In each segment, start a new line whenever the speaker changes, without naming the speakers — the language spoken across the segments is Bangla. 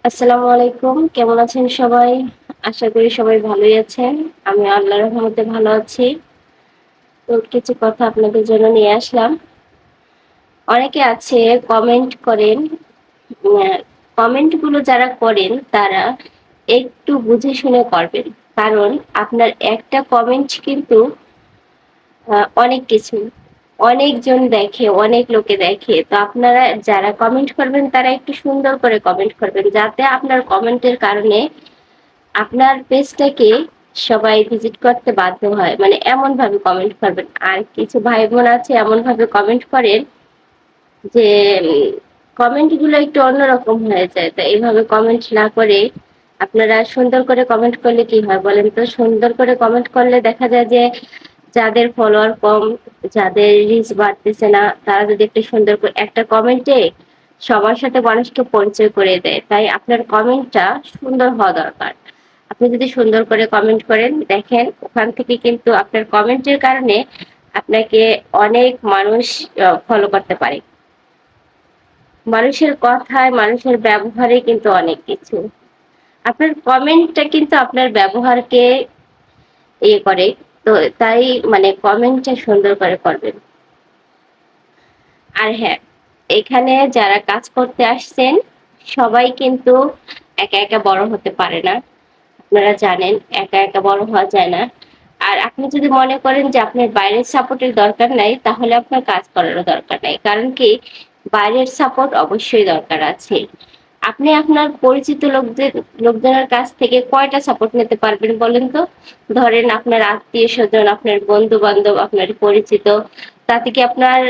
আসসালামু আলাইকুম, কেমন আছেন সবাই? আশা করি সবাই ভালোই আছেন। আমি আল্লাহর রহমতে ভালো আছি। তো কিছু কথা আপনাদের জন্য নিয়ে আসলাম। অনেকে আছে কমেন্ট করেন, কমেন্ট গুলো যারা করেন তারা একটু বুঝে শুনে করবেন। কারণ আপনার একটা কমেন্ট কিন্তু অনেক কিছু, অনেকজন দেখে, অনেক লোকে দেখে। তো আপনারা যারা কমেন্ট করবেন তারা একটু সুন্দর করে কমেন্ট করবেন, যাতে আপনার কমেন্টের কারণে আপনার পেজটাকে সবাই ভিজিট করতে বাধ্য হয়। মানে এমন ভাবে কমেন্ট করবেন। আর কিছু ভাই বোন আছে এমন ভাবে কমেন্ট করেন যে কমেন্ট গুলো একটু অন্যরকম হয়ে যায়। তো এইভাবে কমেন্ট না করে আপনারা সুন্দর করে কমেন্ট করলে কি হয় বলেন তো? সুন্দর করে কমেন্ট করলে দেখা যায় যে যাদের ফলোয়ার কম, যাদের রিচ বাড়তেছে না, তারা যদি একটু সুন্দর করে একটা কমেন্টে সবার সাথে মানুষকে পরিচয় করে দেয়। তাই আপনার কমেন্টটা সুন্দর হওয়া দরকার। আপনি যদি সুন্দর করে কমেন্ট করেন, দেখেন ওখান থেকে কিন্তু আপনার কমেন্টের কারণে আপনাকে অনেক মানুষ ফলো করতে পারে। মানুষের কথায়, মানুষের ব্যবহারে কিন্তু অনেক কিছু। আপনার কমেন্টটা কিন্তু আপনার ব্যবহারকে ইয়ে করে। তো তাই মানে কমেন্টটা সুন্দর করে করবেন। আর হ্যাঁ, এখানে যারা কাজ করতে আসছেন সবাই কিন্তু একা একা বড় হতে পারে না। আপনারা জানেন একা একা বড় হওয়া যায় না। আর আপনি যদি মনে করেন যে আপনার বাইরের সাপোর্টের দরকার নাই, তাহলে আপনার কাজ করারও দরকার নাই। কারণ কি, বাইরের সাপোর্ট অবশ্যই দরকার আছে। আপনি আপনার পরিচিত লোকজনের কাছ থেকে কয়টা সাপোর্ট নিতে পারবেন বলেন তো? ধরেন আপনার আত্মীয় স্বজন, আপনার বন্ধু বান্ধব, আপনার পরিচিত, তাতে কি আপনার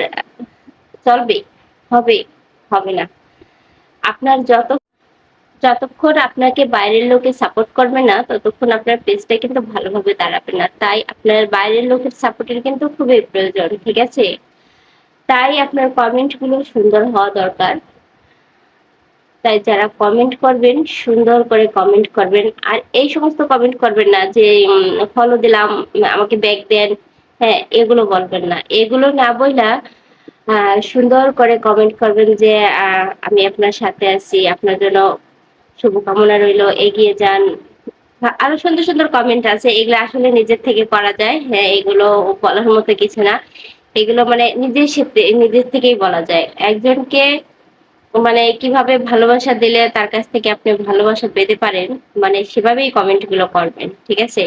চলবে? হবে? হবে না। আপনার যতক্ষণ আপনাকে বাইরের লোকে সাপোর্ট করবে না, ততক্ষণ আপনার পেজটা কিন্তু ভালোভাবে দাঁড়াবে না। তাই আপনার বাইরের লোকের সাপোর্টের কিন্তু খুবই প্রয়োজন, ঠিক আছে? তাই আপনার কমেন্ট গুলো সুন্দর হওয়া দরকার। তাই যারা কমেন্ট করবেন সুন্দর করে কমেন্ট করবেন। আর এই সমস্ত কমেন্ট করবেন না যে ফলো দিলাম, আমাকে ব্যাক দেন, হ্যাঁ এগুলো বলবেন না। এগুলো না বইলা সুন্দর করে কমেন্ট করবেন যে আমি আপনার সাথে আছি, আপনার জন্য শুভকামনা রইলো, এগিয়ে যান। আরো সুন্দর সুন্দর কমেন্ট আছে, এগুলো আসলে নিজের থেকে করা যায়। হ্যাঁ, এগুলো বলার মতো কিছু না। এগুলো মানে নিজের থেকেই বলা যায়। একজনকে মানে কিভাবে ভালোবাসা দিলে তার কাছ থেকে আপনি ভালোবাসা পেতে পারেন, মানে সেভাবেই কমেন্ট গুলো করবেন, ঠিক আছে?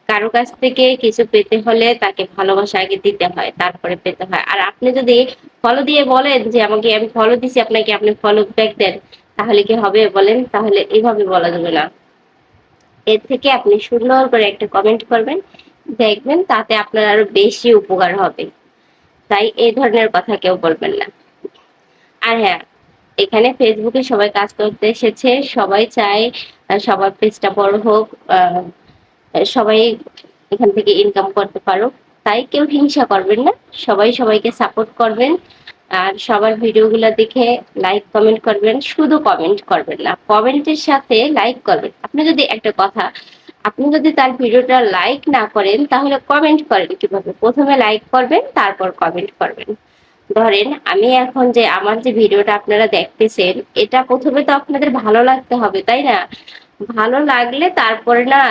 কারো কাছ থেকে কিছু পেতে হলে তাকে ভালোবাসা আগে দিতে হয়, তারপরে পেতে হয়। আর আপনি যদি ফলো দিয়ে বলেন যে আমাকে, আমি ফলো দিছি আপনাকে, আপনি ফলো ব্যাক দেন, তাহলে কি হবে বলেন? তাহলে এইভাবে বলা যাবে না। এর থেকে আপনি সুন্দর করে একটা কমেন্ট করবেন, দেখবেন তাতে আপনার আরো বেশি উপকার হবে। তাই এই ধরনের কথা কেউ বলবেন না। আর হ্যাঁ, এখানে ফেসবুকে সবাই কাজ করতে এসেছে, সবাই চায় সবার পেজটা বড় হোক, সবাই এখান থেকে ইনকাম করতে পারো। তাই কেউ হিংসা করবেন না, সবাই সবাইকে সাপোর্ট করবেন। আর সবার ভিডিওগুলো দেখে লাইক কমেন্ট করবেন। শুধু কমেন্ট করবেন না, কমেন্টের সাথে লাইক করবেন। আপনি যদি তার ভিডিওটা লাইক না করেন তাহলে কমেন্ট করেন কিভাবে? প্রথমে লাইক করবেন, তারপর কমেন্ট করবেন। ধরেন আমি এখন যে আমার যে ভিডিওটা আপনারা দেখতেছেন, এটা প্রথমে তো আপনাদের ভালো লাগতে হবে, তাই না? ভালো লাগলে তারপরে না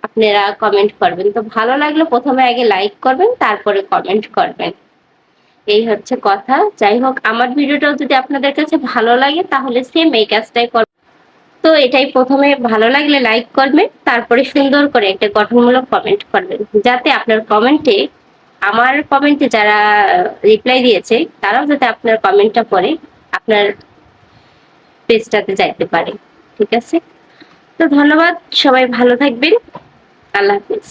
আপনারা কমেন্ট করবেন। তো ভালো লাগলে প্রথমে আগে লাইক করবেন, তারপরে কমেন্ট করবেন। এই হচ্ছে কথা। যাই হোক, আমার ভিডিওটাও যদি আপনাদের কাছে ভালো লাগে তাহলে সেম এই কাজটাই করবেন। তো এটাই, প্রথমে ভালো লাগলে লাইক করবেন, তারপরে সুন্দর করে একটা গঠনমূলক কমেন্ট করবেন, যাতে আপনার কমেন্টে, আমার কমেন্টে যারা রিপ্লাই দিয়েছে তারাও যাতে আপনার কমেন্টটা পড়ে আপনার পেজটাতে যাইতে পারে, ঠিক আছে? তো ধন্যবাদ, সবাই ভালো থাকবেন। আল্লাহ হাফিজ।